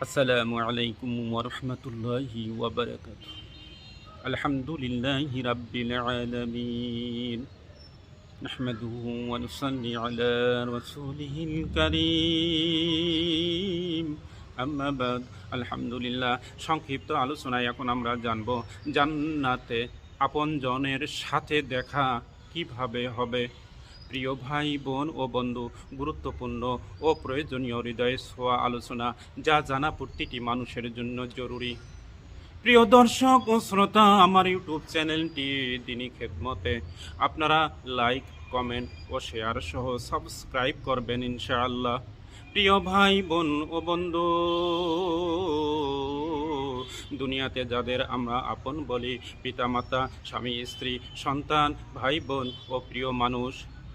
আসসালামু আলাইকুম ওয়া রাহমাতুল্লাহি ওয়া বারাকাতুহু। আলহামদুলিল্লাহি রাব্বিল আলামিন। নাহমাদুহু ওয়া নুসাল্লি আলা রাসূলিহিল কারীম। আম্মা বাদ। আলহামদুলিল্লাহ। সংক্ষিপ্ত আলোচনায় এখন আমরা জানব জান্নাতে আপনজনের সাথে দেখা কিভাবে হবে। প্রিয় ভাই বোন ও বন্ধু, গুরুত্বপূর্ণ ও প্রয়োজনীয় হৃদয়ে ছোঁয়া আলোচনা, যা জানা প্রতিটি মানুষের জন্য জরুরি। প্রিয় দর্শক ও শ্রোতা, আমার ইউটিউব চ্যানেলটি দিনী খেদমতে আপনারা লাইক, কমেন্ট ও শেয়ার সহ সাবস্ক্রাইব করবেন ইনশাআল্লাহ। প্রিয় ভাই বোন ও বন্ধু, দুনিয়াতে যাদের আমরা আপন বলি, পিতামাতা, স্বামী স্ত্রী, সন্তান, ভাই বোন ও প্রিয় মানুষ,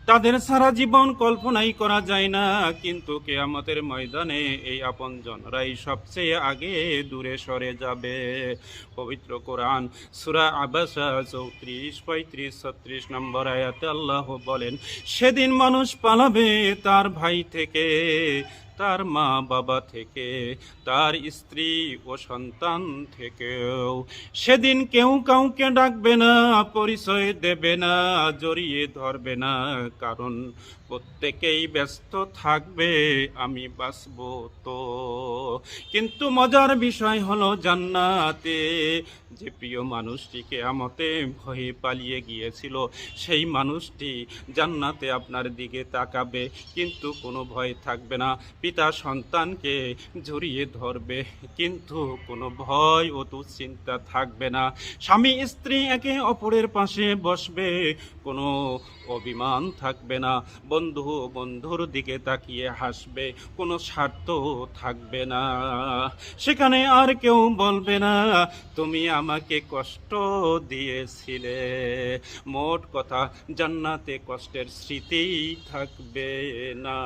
তাদের সারা জীবন কল্পনাই করা যায় না, কিন্তু কিয়ামতের ময়দানে এই আপনজনরাই সবচেয়ে আগে দূরে সরে যাবে। পবিত্র কোরআন সূরা আবাসা 34, 35, 36 নম্বর আয়াতে আল্লাহ বলেন, সেদিন মানুষ পালাবে তার ভাই থেকে, তার মা বাবা থেকে, তার স্ত্রী ও সন্তান থেকেও। সেদিন কেউ কাউকে ডাকবে না, পরিচয় দেবে না, জড়িয়ে ধরবে না, কারণ প্রত্যেকেই ব্যস্ত থাকবে আমি বাঁচব তো। কিন্তু মজার বিষয় হলো, জান্নাতে যে প্রিয় মানুষটি কিয়ামতে ভয়ে পালিয়ে গিয়েছিল, সেই মানুষটি জান্নাতে আপনার দিকে তাকাবে, কিন্তু কোনো ভয় থাকবে না। পিতা সন্তানকে জড়িয়ে ধরবে, কিন্তু কোনো ভয় ও দুশ্চিন্তা থাকবে না। স্বামী স্ত্রী একে অপরের পাশে বসবে, কোনো অভিমান থাকবে না। বন্ধু বন্ধুর দিকে তাকিয়ে হাসবে, কোনো স্বার্থ থাকবে না। সেখানে আর কেউ বলবে না তুমি আমাকে কষ্ট দিয়েছিলে। মোট কথা, জান্নাতে কষ্টের স্মৃতি থাকবে না।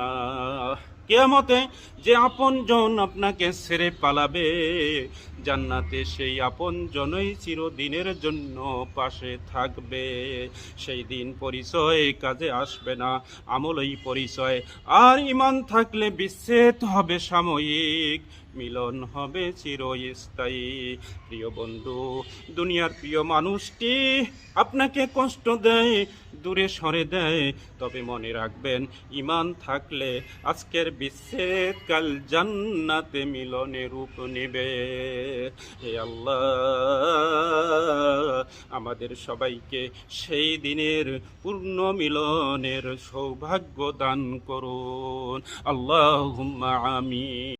কিয়ামতে যে আপনজন আপনাকে ছেড়ে পালাবে, জান্নাতে সেই আপনজনই চিরদিনের জন্য পাশে থাকবে। সেই দিন পরিচয় কাজে আসবে না, আমলই পরিচয়। আর ঈমান থাকলে বিচ্ছেদ হবে সাময়িক, মিলন হবে চিরস্থায়ী। প্রিয় বন্ধু, দুনিয়ার প্রিয় মানুষটি আপনাকে কষ্ট দেয়, দূরে সরে দেয়, তবে মনে রাখবেন, ঈমান থাকলে আজকের বিচ্ছেদ কাল জান্নাতে মিলনে রূপ নেবে। হে আল্লাহ, আমাদের সবাইকে সেই দিনের পূর্ণ মিলনের সৌভাগ্য দান করুন। আল্লাহুম্মা আমিন।